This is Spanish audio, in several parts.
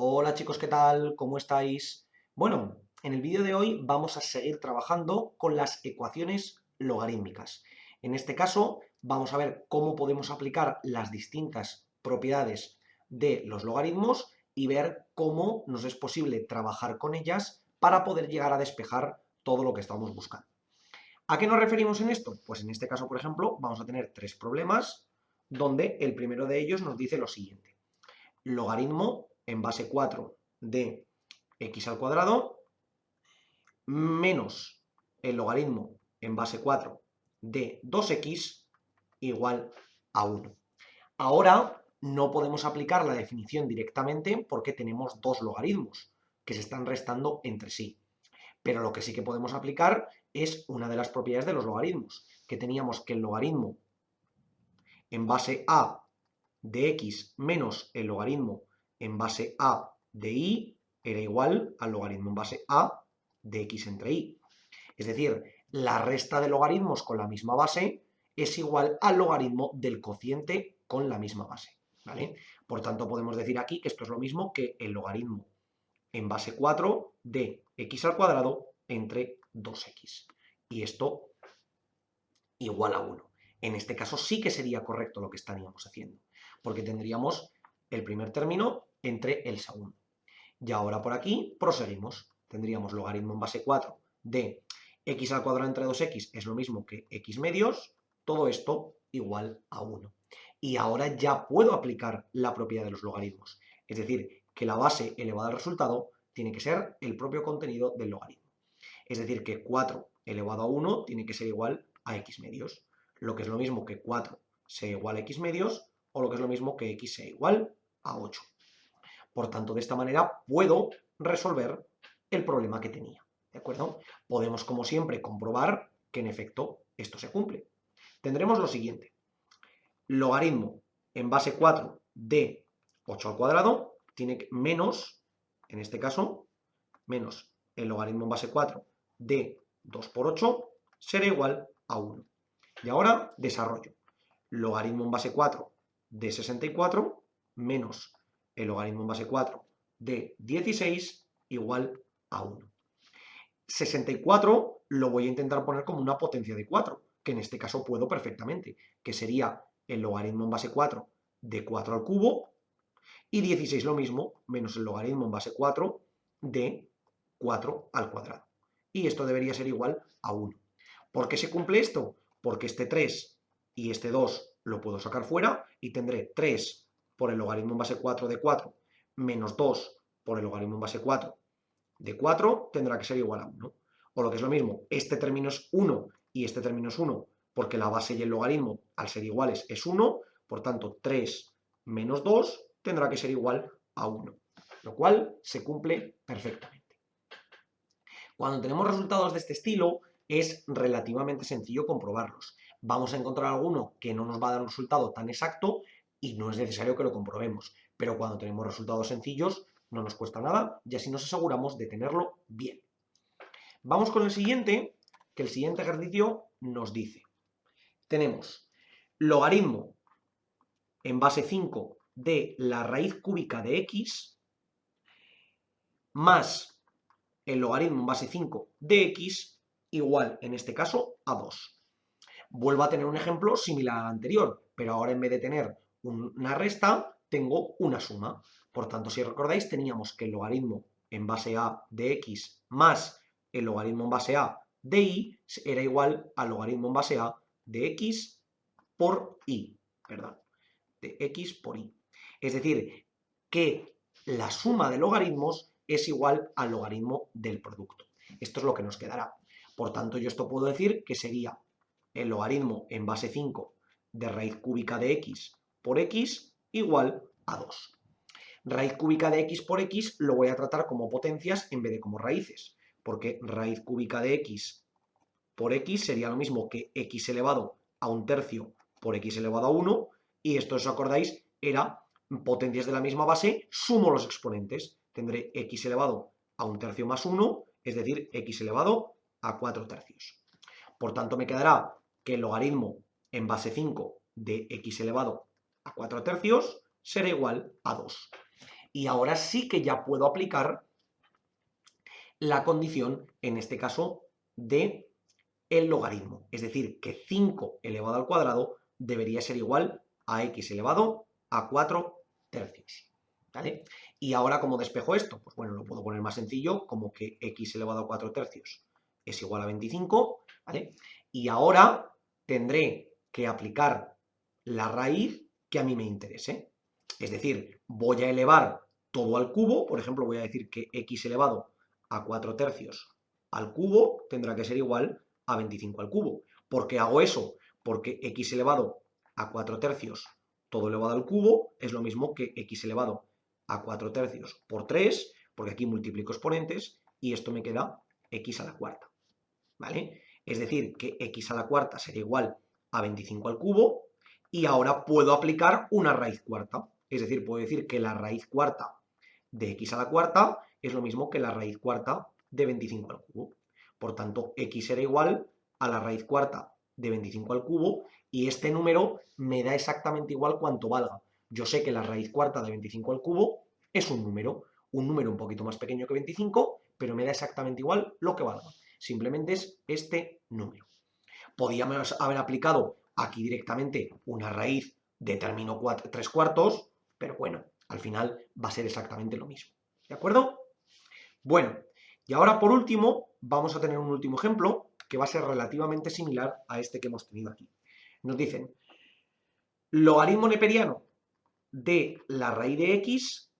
Hola chicos, ¿qué tal? ¿Cómo estáis? Bueno, en el vídeo de hoy vamos a seguir trabajando con las ecuaciones logarítmicas. En este caso, vamos a ver cómo podemos aplicar las distintas propiedades de los logaritmos y ver cómo nos es posible trabajar con ellas para poder llegar a despejar todo lo que estamos buscando. ¿A qué nos referimos en esto? Pues en este caso, por ejemplo, vamos a tener tres problemas donde el primero de ellos nos dice lo siguiente: logaritmo en base 4 de x al cuadrado menos el logaritmo en base 4 de 2x igual a 1. Ahora no podemos aplicar la definición directamente porque tenemos dos logaritmos que se están restando entre sí. Pero lo que sí que podemos aplicar es una de las propiedades de los logaritmos, que teníamos que el logaritmo en base a de x menos el logaritmo en base a de y era igual al logaritmo en base a de x entre y. Es decir, la resta de logaritmos con la misma base es igual al logaritmo del cociente con la misma base, ¿vale? Por tanto, podemos decir aquí que esto es lo mismo que el logaritmo en base 4 de x al cuadrado entre 2x. Y esto igual a 1. En este caso sí que sería correcto lo que estaríamos haciendo, porque tendríamos el primer término entre el segundo. Y ahora por aquí proseguimos. Tendríamos logaritmo en base 4 de x al cuadrado entre 2x es lo mismo que x medios, todo esto igual a 1. Y ahora ya puedo aplicar la propiedad de los logaritmos. Es decir, que la base elevada al resultado tiene que ser el propio contenido del logaritmo. Es decir, que 4 elevado a 1 tiene que ser igual a x medios. Lo que es lo mismo que 4 sea igual a x medios, o lo que es lo mismo que x sea igual a 8. Por tanto, de esta manera puedo resolver el problema que tenía. ¿De acuerdo? Podemos, como siempre, comprobar que en efecto esto se cumple. Tendremos lo siguiente: logaritmo en base 4 de 8 al cuadrado tiene que menos, en este caso, menos el logaritmo en base 4 de 2 por 8 será igual a 1. Y ahora desarrollo. Logaritmo en base 4 de 64 menos el logaritmo en base 4 de 16 igual a 1. 64 lo voy a intentar poner como una potencia de 4, que en este caso puedo perfectamente, que sería el logaritmo en base 4 de 4 al cubo, y 16 lo mismo, menos el logaritmo en base 4 de 4 al cuadrado. Y esto debería ser igual a 1. ¿Por qué se cumple esto? Porque este 3 y este 2 lo puedo sacar fuera y tendré 3 por el logaritmo en base 4 de 4 menos 2 por el logaritmo en base 4 de 4 tendrá que ser igual a 1. O lo que es lo mismo, este término es 1 y este término es 1 porque la base y el logaritmo al ser iguales es 1, por tanto 3 menos 2 tendrá que ser igual a 1, lo cual se cumple perfectamente. Cuando tenemos resultados de este estilo, es relativamente sencillo comprobarlos. Vamos a encontrar alguno que no nos va a dar un resultado tan exacto y no es necesario que lo comprobemos, pero cuando tenemos resultados sencillos no nos cuesta nada y así nos aseguramos de tenerlo bien. Vamos con el siguiente, que el siguiente ejercicio nos dice: tenemos logaritmo en base 5 de la raíz cúbica de x más el logaritmo en base 5 de x igual, en este caso, a 2. Vuelvo a tener un ejemplo similar al anterior, pero ahora en vez de tener una resta, tengo una suma. Por tanto, si recordáis, teníamos que el logaritmo en base a de x más el logaritmo en base a de y era igual al logaritmo en base a de x por y, ¿verdad? De x por y. Es decir, que la suma de logaritmos es igual al logaritmo del producto. Esto es lo que nos quedará. Por tanto, yo esto puedo decir que sería el logaritmo en base 5 de raíz cúbica de x por x igual a 2. Raíz cúbica de x por x lo voy a tratar como potencias en vez de como raíces, porque raíz cúbica de x por x sería lo mismo que x elevado a un tercio por x elevado a 1, y esto, si os acordáis, era potencias de la misma base, sumo los exponentes. Tendré x elevado a un tercio más 1, es decir, x elevado a 4 tercios. Por tanto, me quedará que el logaritmo en base 5 de x elevado a 4 tercios será igual a 2. Y ahora sí que ya puedo aplicar la condición, en este caso, de el logaritmo. Es decir, que 5 elevado al cuadrado debería ser igual a x elevado a 4 tercios. ¿Vale? Y ahora, ¿cómo despejo esto? Pues bueno, lo puedo poner más sencillo, como que x elevado a 4 tercios es igual a 25, ¿vale? Y ahora tendré que aplicar la raíz que a mí me interese. Es decir, voy a elevar todo al cubo, por ejemplo, voy a decir que x elevado a 4 tercios al cubo tendrá que ser igual a 25 al cubo. ¿Por qué hago eso? Porque x elevado a 4 tercios todo elevado al cubo es lo mismo que x elevado a 4 tercios por 3, porque aquí multiplico exponentes, y esto me queda x a la cuarta. ¿Vale? Es decir, que x a la cuarta sería igual a 25 al cubo, y ahora puedo aplicar una raíz cuarta. Es decir, puedo decir que la raíz cuarta de x a la cuarta es lo mismo que la raíz cuarta de 25 al cubo. Por tanto, x será igual a la raíz cuarta de 25 al cubo, y este número me da exactamente igual cuánto valga. Yo sé que la raíz cuarta de 25 al cubo es un número un poquito más pequeño que 25, pero me da exactamente igual lo que valga. Simplemente es este número. Podríamos haber aplicado aquí directamente una raíz de término 3 cuartos, pero bueno, al final va a ser exactamente lo mismo. ¿De acuerdo? Bueno, y ahora por último vamos a tener un último ejemplo que va a ser relativamente similar a este que hemos tenido aquí. Nos dicen, logaritmo neperiano de la raíz de x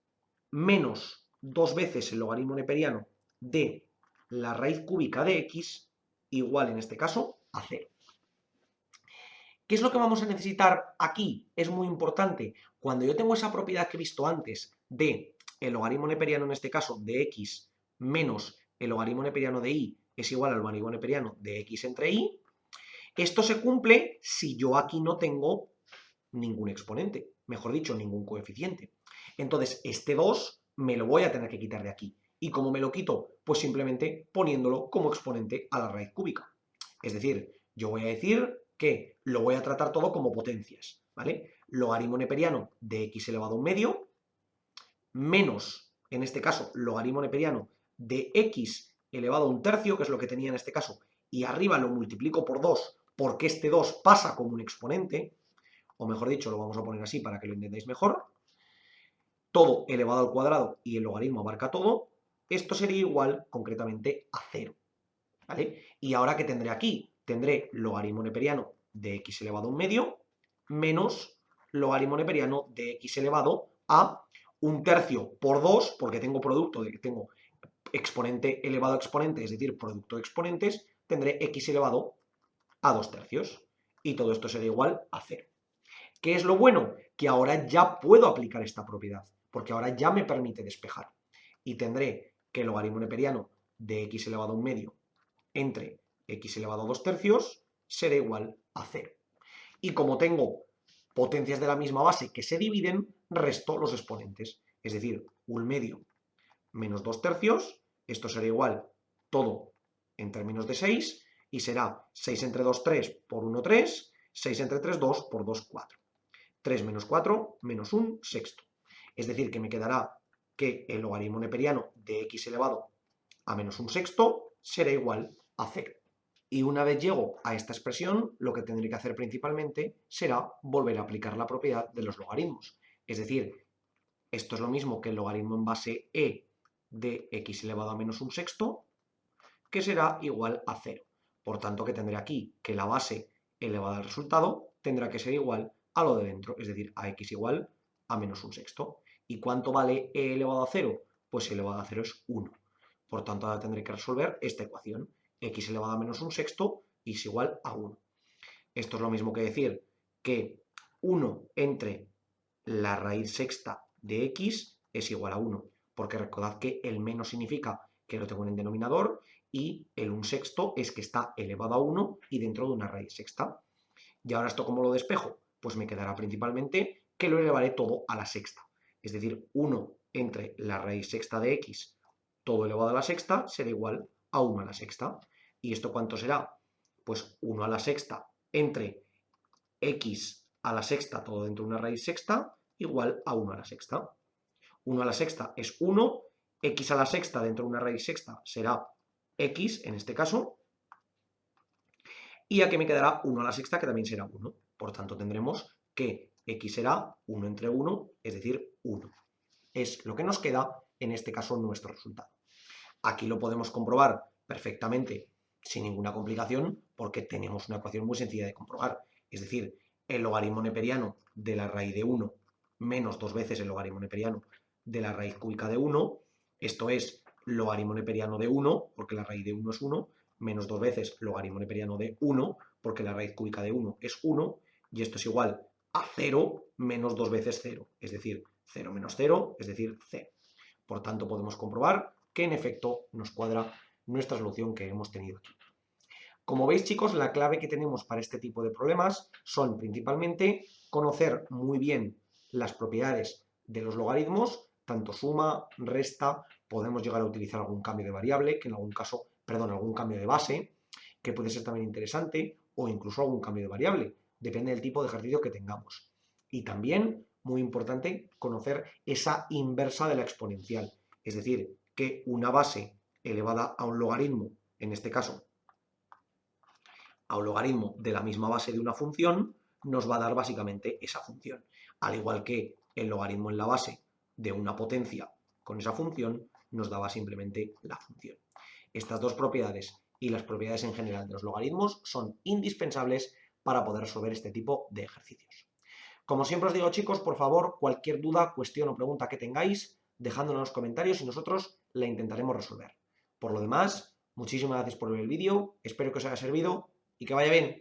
menos 2 veces el logaritmo neperiano de la raíz cúbica de x igual en este caso a 0. ¿Qué es lo que vamos a necesitar aquí? Es muy importante. Cuando yo tengo esa propiedad que he visto antes de el logaritmo neperiano, en este caso, de x menos el logaritmo neperiano de y es igual al logaritmo neperiano de x entre y, esto se cumple si yo aquí no tengo ningún exponente, mejor dicho, ningún coeficiente. Entonces, este 2 me lo voy a tener que quitar de aquí. ¿Y cómo me lo quito? Pues simplemente poniéndolo como exponente a la raíz cúbica. Es decir, yo voy a decir que lo voy a tratar todo como potencias, ¿vale? Logaritmo neperiano de x elevado a un medio menos, en este caso, logaritmo neperiano de x elevado a un tercio, que es lo que tenía en este caso, y arriba lo multiplico por 2 porque este 2 pasa como un exponente, o mejor dicho, lo vamos a poner así para que lo entendáis mejor, todo elevado al cuadrado y el logaritmo abarca todo, esto sería igual concretamente a 0. ¿Vale? Y ahora, ¿qué tendré aquí? Tendré logaritmo neperiano de x elevado a un medio menos logaritmo neperiano de x elevado a un tercio por 2, porque tengo producto de que tengo exponente elevado a exponente, es decir, producto de exponentes, tendré x elevado a 2 tercios. Y todo esto será igual a 0. ¿Qué es lo bueno? Que ahora ya puedo aplicar esta propiedad, porque ahora ya me permite despejar. Y tendré que el logaritmo neperiano de x elevado a un medio entre x elevado a 2 tercios será igual a 0. Y como tengo potencias de la misma base que se dividen, resto los exponentes. Es decir, un medio menos 2 tercios, esto será igual todo en términos de 6, y será 6 entre 2, 3 por 1, 3, 6 entre 3, 2 por 2, 4. 3 menos 4 menos 1 sexto. Es decir, que me quedará que el logaritmo neperiano de x elevado a menos 1 sexto será igual a 0. Y una vez llego a esta expresión, lo que tendré que hacer principalmente será volver a aplicar la propiedad de los logaritmos. Es decir, esto es lo mismo que el logaritmo en base e de x elevado a menos 1 sexto, que será igual a 0. Por tanto, que tendré aquí que la base elevada al resultado tendrá que ser igual a lo de dentro, es decir, a x igual a menos 1 sexto. ¿Y cuánto vale e elevado a 0? Pues e elevado a 0 es 1. Por tanto, ahora tendré que resolver esta ecuación. X elevado a menos 1 sexto es igual a 1. Esto es lo mismo que decir que 1 entre la raíz sexta de x es igual a 1. Porque recordad que el menos significa que lo tengo en el denominador y el 1 sexto es que está elevado a 1 y dentro de una raíz sexta. Y ahora, ¿esto cómo lo despejo? Pues me quedará principalmente que lo elevaré todo a la sexta. Es decir, 1 entre la raíz sexta de x todo elevado a la sexta será igual a 1 a la sexta. ¿Y esto cuánto será? Pues 1 a la sexta entre x a la sexta todo dentro de una raíz sexta igual a 1 a la sexta. 1 a la sexta es 1, x a la sexta dentro de una raíz sexta será x, en este caso, y aquí me quedará 1 a la sexta, que también será 1. Por tanto, tendremos que x será 1 entre 1, es decir, 1. Es lo que nos queda, en este caso, nuestro resultado. Aquí lo podemos comprobar perfectamente, sin ninguna complicación, porque tenemos una ecuación muy sencilla de comprobar. Es decir, el logaritmo neperiano de la raíz de 1 menos 2 veces el logaritmo neperiano de la raíz cúbica de 1, esto es logaritmo neperiano de 1, porque la raíz de 1 es 1, menos 2 veces logaritmo neperiano de 1, porque la raíz cúbica de 1 es 1, y esto es igual a 0 menos 2 veces 0, es decir, 0 menos 0, es decir, 0. Por tanto, podemos comprobar que en efecto nos cuadra nuestra solución que hemos tenido aquí. Como veis, chicos, la clave que tenemos para este tipo de problemas son principalmente conocer muy bien las propiedades de los logaritmos, tanto suma, resta, podemos llegar a utilizar algún cambio de variable, que en algún caso, perdón, algún cambio de base, que puede ser también interesante, o incluso algún cambio de variable, depende del tipo de ejercicio que tengamos. Y también, muy importante, conocer esa inversa de la exponencial, es decir, que una base elevada a un logaritmo, en este caso, a un logaritmo de la misma base de una función, nos va a dar básicamente esa función. Al igual que el logaritmo en la base de una potencia con esa función, nos daba simplemente la función. Estas dos propiedades y las propiedades en general de los logaritmos son indispensables para poder resolver este tipo de ejercicios. Como siempre os digo, chicos, por favor, cualquier duda, cuestión o pregunta que tengáis, dejádmelo en los comentarios y nosotros la intentaremos resolver. Por lo demás, muchísimas gracias por ver el vídeo, espero que os haya servido y que vaya bien.